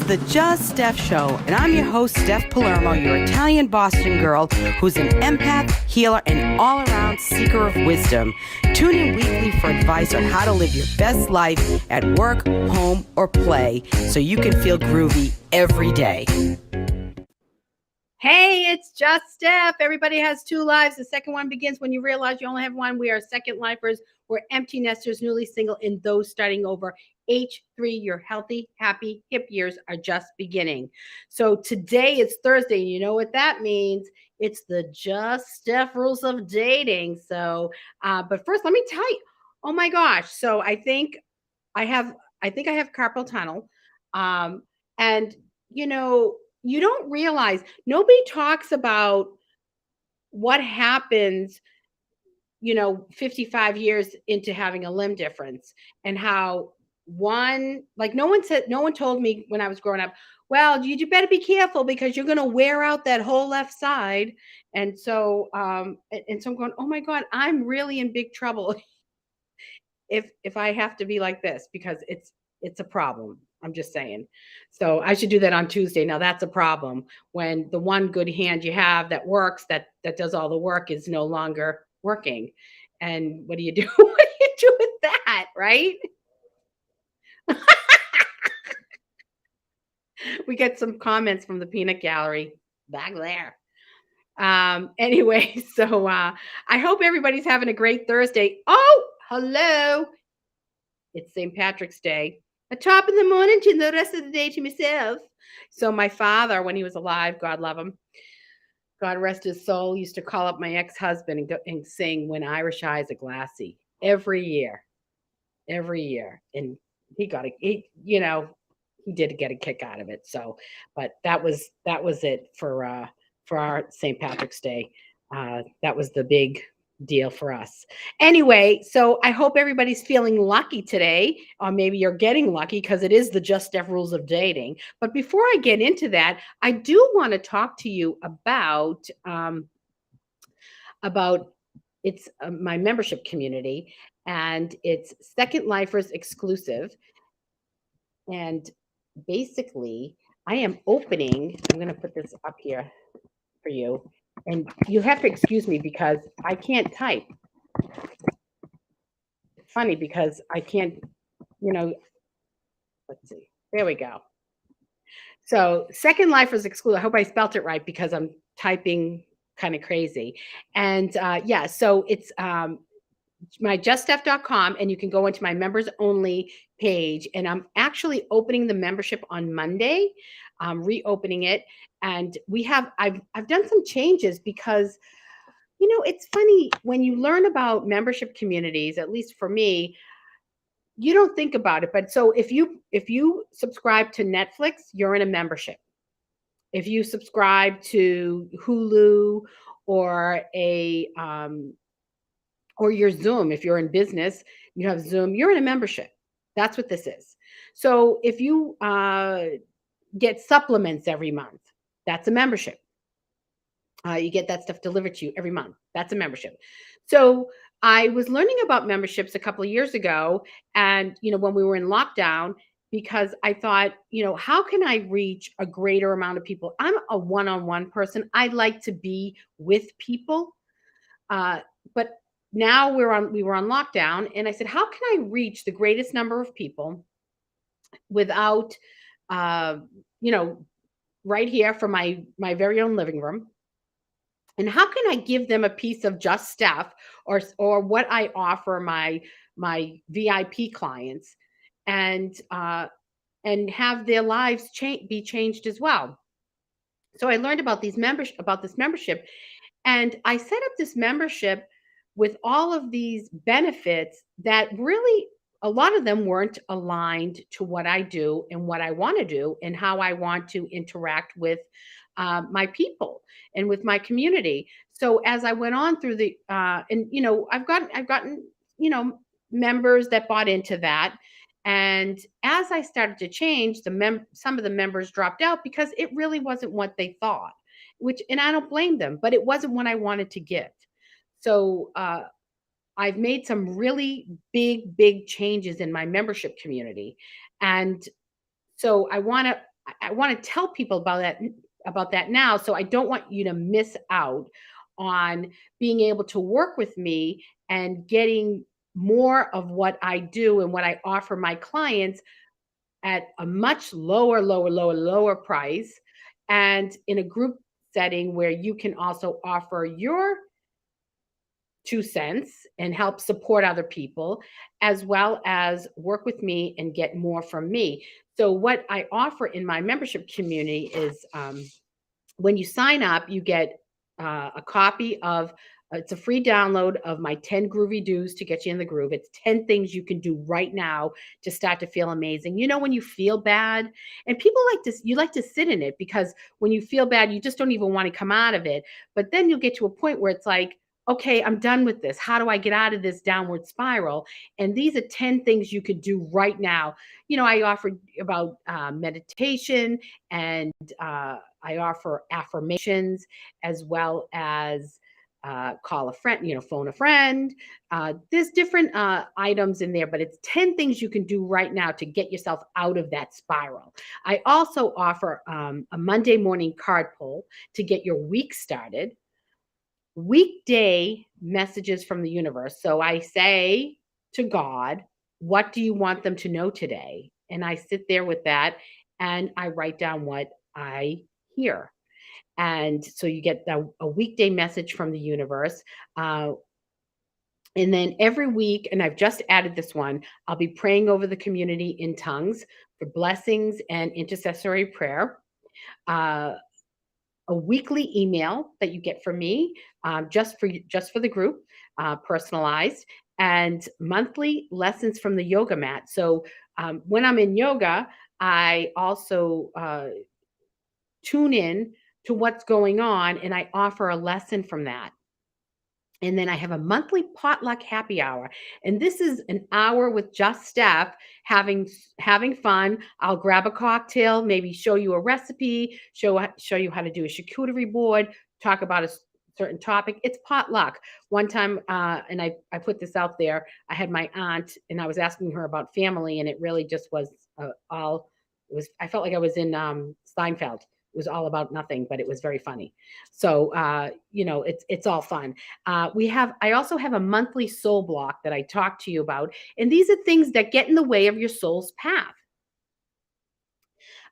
the Just Steph Show, and I'm your host, Steph Palermo, your Italian Boston girl who's an empath, healer, and all-around seeker of wisdom. Tune in weekly for advice on how to live your best life at work, home, or play so you can feel groovy every day. Hey, it's Just Steph. Everybody has two lives. The second one begins when you realize you only have one. We are second lifers. We're empty nesters, newly single, and those starting over. H3, your healthy, happy, hip years are just beginning. So today is Thursday. You know what that means? It's the Just Steph rules of dating. So, but first, let me tell you. Oh my gosh! So I think I have carpal tunnel, and you don't realize nobody talks about what happens 55 years into having a limb difference, and how no one told me when I was growing up, well, you better be careful because you're going to wear out that whole left side. And so so I'm going, oh my God, I'm really in big trouble if I have to be like this, because it's a problem. I'm just saying. So I should do that on Tuesday. Now that's a problem when the one good hand you have that works, that does all the work, is no longer working. And what do you do? What do you do with that, right? We get some comments from the peanut gallery back there. Anyway, so I hope everybody's having a great Thursday. Oh, hello. It's St. Patrick's Day. A top in the morning to the rest of the day to myself. So my father, when he was alive, God love him, God rest his soul, used to call up my ex-husband and sing "When Irish Eyes Are Glassy" every year. And he did get a kick out of it. So, but that was it for our St. Patrick's Day. That was the big deal for us. Anyway, so I hope everybody's feeling lucky today, or maybe you're getting lucky because it is the Just Steph rules of dating. But before I get into that, I do want to talk to you about it's my membership community, and it's Second Lifers exclusive. And basically, I am opening. I'm going to put this up here for you. And you have to excuse me because I can't type. It's funny because I can't, let's see. There we go. So Second Lifers exclusive. I hope I spelt it right because I'm typing kind of crazy. And so it's my juststeph.com, and you can go into my members only page, and I'm actually opening the membership on Monday. I'm reopening it, and I've done some changes because it's funny when you learn about membership communities, at least for me, you don't think about it. But so if you subscribe to Netflix, you're in a membership. If you subscribe to Hulu or or your Zoom, if you're in business, you have Zoom, you're in a membership. That's what this is. So if you get supplements every month, that's a membership. You get that stuff delivered to you every month. That's a membership. So I was learning about memberships a couple of years ago, and when we were in lockdown, because I thought, how can I reach a greater amount of people? I'm a one-on-one person. I like to be with people, but now we were on lockdown, and I said, how can I reach the greatest number of people without, right here from my very own living room? And how can I give them a piece of Just Steph, or what I offer my VIP clients, and have their lives be changed as well? So I learned about this membership, and I set up this membership with all of these benefits that really, a lot of them weren't aligned to what I do and what I want to do and how I want to interact with my people and with my community. So as I went on through I've gotten members that bought into that. And as I started to change, some of the members dropped out because it really wasn't what they thought, and I don't blame them, but it wasn't what I wanted to give. So I've made some really big changes in my membership community. And so I want to I want to tell people about that now. So I don't want you to miss out on being able to work with me and getting more of what I do and what I offer my clients at a much lower price, and in a group setting where you can also offer your 2 cents and help support other people, as well as work with me and get more from me. So, what I offer in my membership community is when you sign up, you get a copy of it's a free download of my 10 groovy do's to get you in the groove. It's 10 things you can do right now to start to feel amazing. You know, when you feel bad, and people like to, you like to sit in it because when you feel bad, you just don't even want to come out of it. But then you'll get to a point where it's like, okay, I'm done with this. How do I get out of this downward spiral? And these are 10 things you could do right now. You know, I offered about meditation, and I offer affirmations, as well as call a friend, you know, phone a friend. There's different items in there, but it's 10 things you can do right now to get yourself out of that spiral. I also offer a Monday morning card pull to get your week started, weekday messages from the universe. So I say to God, what do you want them to know today? And I sit there with that and I write down what I hear. And so you get a weekday message from the universe. And then every week, and I've just added this one, I'll be praying over the community in tongues for blessings and intercessory prayer. Uh, a weekly email that you get from me, just for the group, personalized, and monthly lessons from the yoga mat. So when I'm in yoga, I also tune in to what's going on, and I offer a lesson from that. And then I have a monthly potluck happy hour. And this is an hour with just Steph having fun. I'll grab a cocktail, maybe show you a recipe, show you how to do a charcuterie board, talk about a certain topic. It's potluck. One time, and I put this out there, I had my aunt and I was asking her about family, and it really just was all, it was, I felt like I was in Seinfeld. It was all about nothing, but it was very funny. So, you know, it's all fun. I also have a monthly soul block that I talk to you about, and these are things that get in the way of your soul's path.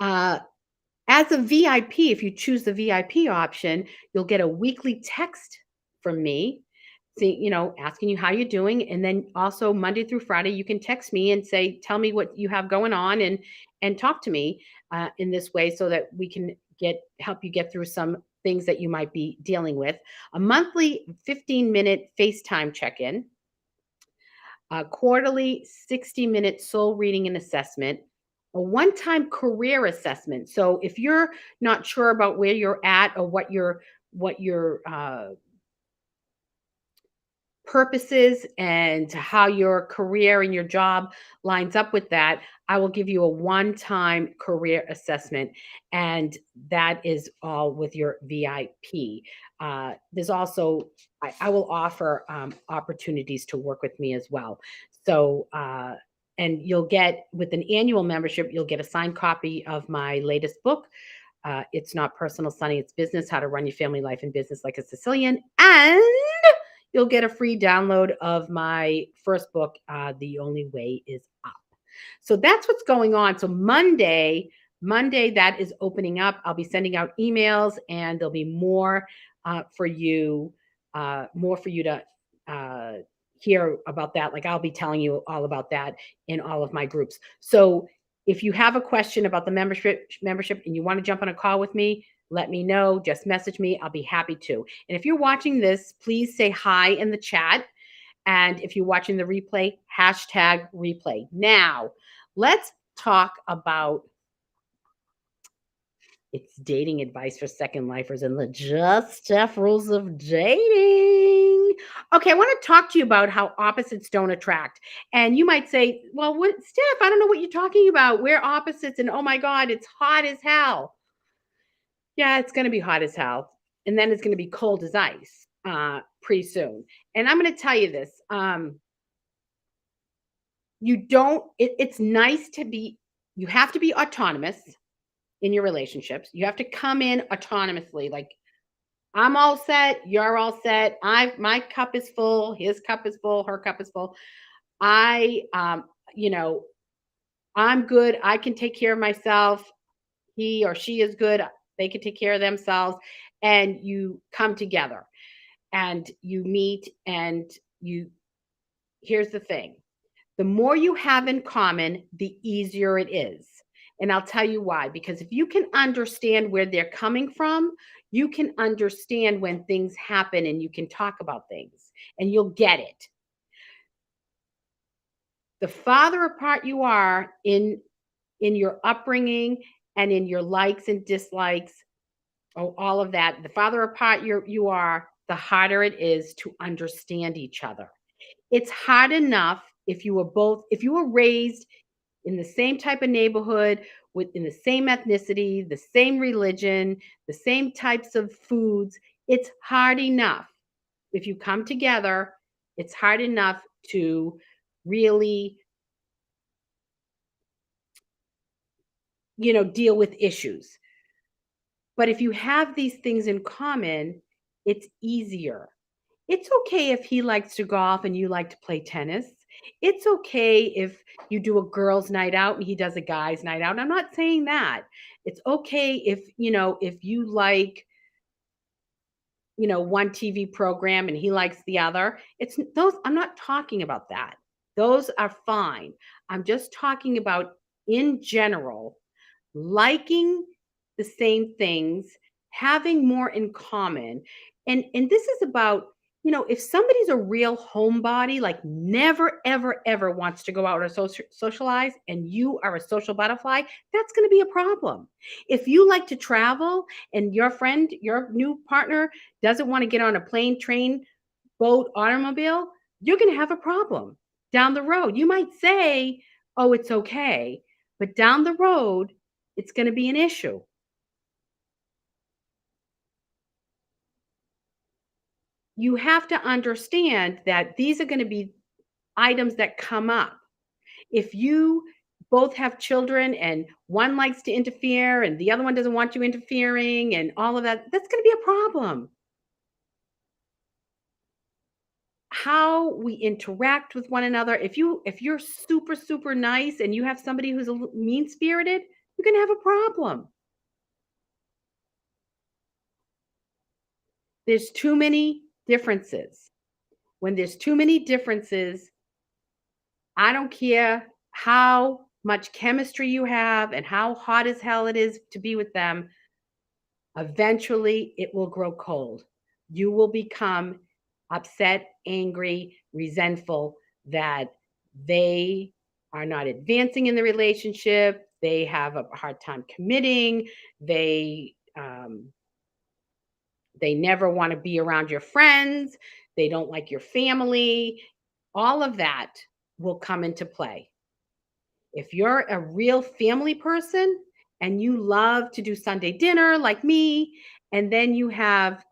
Uh, as a VIP, if you choose the VIP option, you'll get a weekly text from me, see, you know, asking you how you're doing, and then also Monday through Friday, you can text me and say, "Tell me what you have going on," and talk to me in this way, so that we can get help you get through some things that you might be dealing with. A monthly 15-minute FaceTime check-in, a quarterly 60-minute soul reading and assessment, a one-time career assessment. So if you're not sure about where you're at or what your purposes and how your career and your job lines up with that, I will give you a one-time career assessment, and that is all with your VIP. There's also I will offer opportunities to work with me as well. So and you'll get, with an annual membership, you'll get a signed copy of my latest book. It's not personal, Sunny. It's business: how to run your family life and business like a Sicilian. And you'll get a free download of my first book, The Only Way is Up. So that's what's going on. So Monday that is opening up. I'll be sending out emails, and there'll be more for you, more for you to uh, hear about that. Like, I'll be telling you all about that in all of my groups. So if you have a question about the membership and you want to jump on a call with me, let me know. Just message me. I'll be happy to. And if you're watching this, please say hi in the chat. And if you're watching the replay, hashtag replay. Now, let's talk about it's dating advice for second lifers and the just Steph rules of dating. Okay, I want to talk to you about how opposites don't attract. And you might say, well, what, Steph, I don't know what you're talking about. We're opposites, and oh my God, it's hot as hell. Yeah, it's going to be hot as hell. And then it's going to be cold as ice pretty soon. And I'm going to tell you this. You don't, it's nice to be, you have to be autonomous. in your relationships. You have to come in autonomously. Like, I'm all set, you're all set. My cup is full, his cup is full, her cup is full. I you know, I'm good. I can take care of myself. He or she is good. They can take care of themselves. And you come together and you meet and you here's the thing. The more you have in common, the easier it is. And I'll tell you why. Because if you can understand where they're coming from, you can understand when things happen and you can talk about things and you'll get it. The farther apart you are in your upbringing and in your likes and dislikes, oh, all of that, the farther apart you are, the harder it is to understand each other. It's hard enough if you were raised in the same type of neighborhood, within the same ethnicity, the same religion, the same types of foods. It's hard enough. If you come together, it's hard enough to really, deal with issues. But if you have these things in common, it's easier. It's okay if he likes to golf and you like to play tennis. It's okay if you do a girls' night out and he does a guys' night out. I'm not saying that. It's okay if you like, one TV program and he likes the other. It's those I'm not talking about that. Those are fine. I'm just talking about in general liking the same things, having more in common. And this is about, if somebody's a real homebody, like never, ever, ever wants to go out or socialize, and you are a social butterfly, that's going to be a problem. If you like to travel and your friend, your new partner, doesn't want to get on a plane, train, boat, automobile, you're going to have a problem down the road. You might say, oh, it's okay. But down the road, it's going to be an issue. You have to understand that these are going to be items that come up. If you both have children and one likes to interfere and the other one doesn't want you interfering and all of that, that's going to be a problem. How we interact with one another. If you're super super nice and you have somebody who's mean spirited, you're going to have a problem. There's too many differences. When there's too many differences, I don't care how much chemistry you have and how hot as hell it is to be with them, eventually it will grow cold. You will become upset, angry, resentful that they are not advancing in the relationship. They have a hard time committing. They never want to be around your friends. They don't like your family. All of that will come into play. If you're a real family person and you love to do Sunday dinner like me, and then you have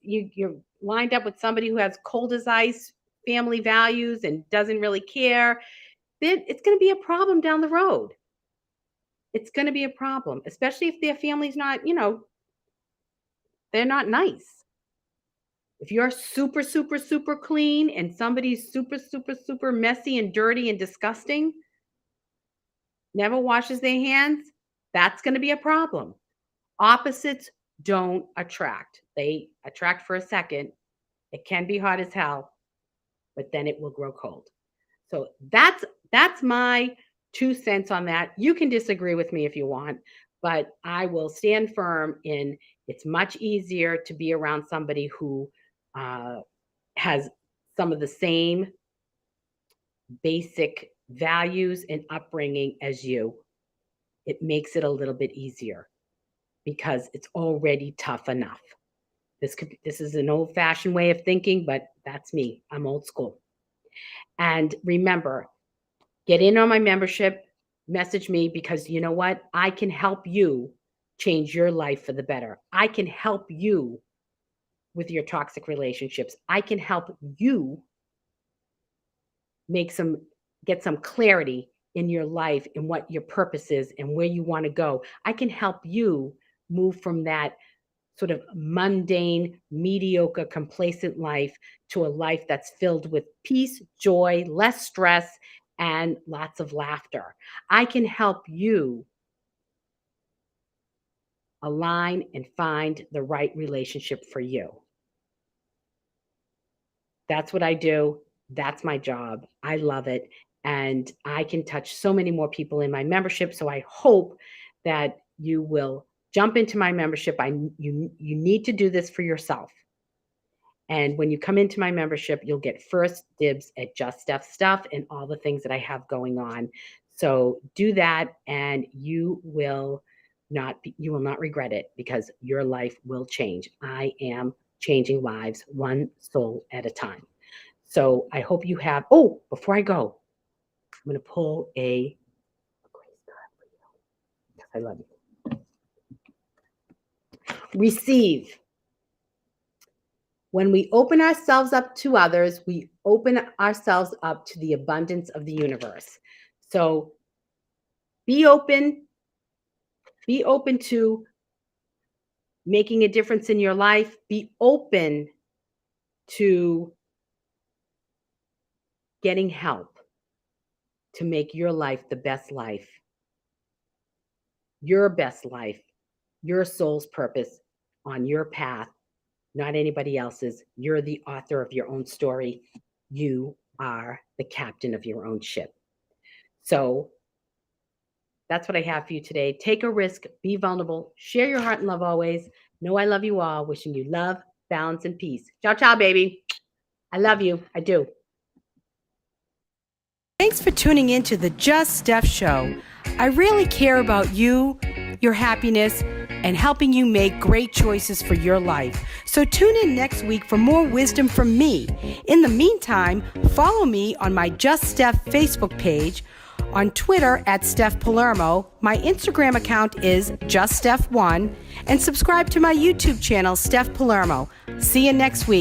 you're lined up with somebody who has cold as ice family values and doesn't really care, then it's going to be a problem down the road. It's going to be a problem, especially if their family's not, they're not nice. If you're super, super, super clean and somebody's super, super, super messy and dirty and disgusting, never washes their hands, that's going to be a problem. Opposites don't attract. They attract for a second. It can be hot as hell, but then it will grow cold. So that's my 2 cents on that. You can disagree with me if you want, but I will stand firm in it's much easier to be around somebody who uh, has some of the same basic values and upbringing as you. It makes it a little bit easier because it's already tough enough. This is an old-fashioned way of thinking, but that's me. I'm old school. And remember, get in on my membership, message me because you know what? I can help you change your life for the better. I can help you with your toxic relationships. I can help you make some get some clarity in your life and what your purpose is and where you want to go. I can help you move from that sort of mundane, mediocre, complacent life to a life that's filled with peace, joy, less stress, and lots of laughter. I can help you align and find the right relationship for you. That's what I do. That's my job. I love it. And I can touch so many more people in my membership. So I hope that you will jump into my membership. You need to do this for yourself. And when you come into my membership, you'll get first dibs at Just Steph stuff and all the things that I have going on. So do that, and you will not regret it, because your life will change. I am changing lives one soul at a time. So I hope you have. Oh, before I go, I'm going to pull a grace card for you. I love you. Receive. When we open ourselves up to others, we open ourselves up to the abundance of the universe. So be open to making a difference in your life. Be open to getting help to make your life the best life, your best life, your soul's purpose on your path, not anybody else's. You're the author of your own story. You are the captain of your own ship. So that's what I have for you today. Take a risk, be vulnerable, share your heart and love always. Know I love you all. Wishing you love, balance, and peace. Ciao, ciao, baby. I love you. I do. Thanks for tuning in to the Just Steph Show. I really care about you, your happiness, and helping you make great choices for your life. So tune in next week for more wisdom from me. In the meantime, follow me on my Just Steph Facebook page, on Twitter at Steph Palermo. My Instagram account is JustSteph1, and subscribe to my YouTube channel, Steph Palermo. See you next week.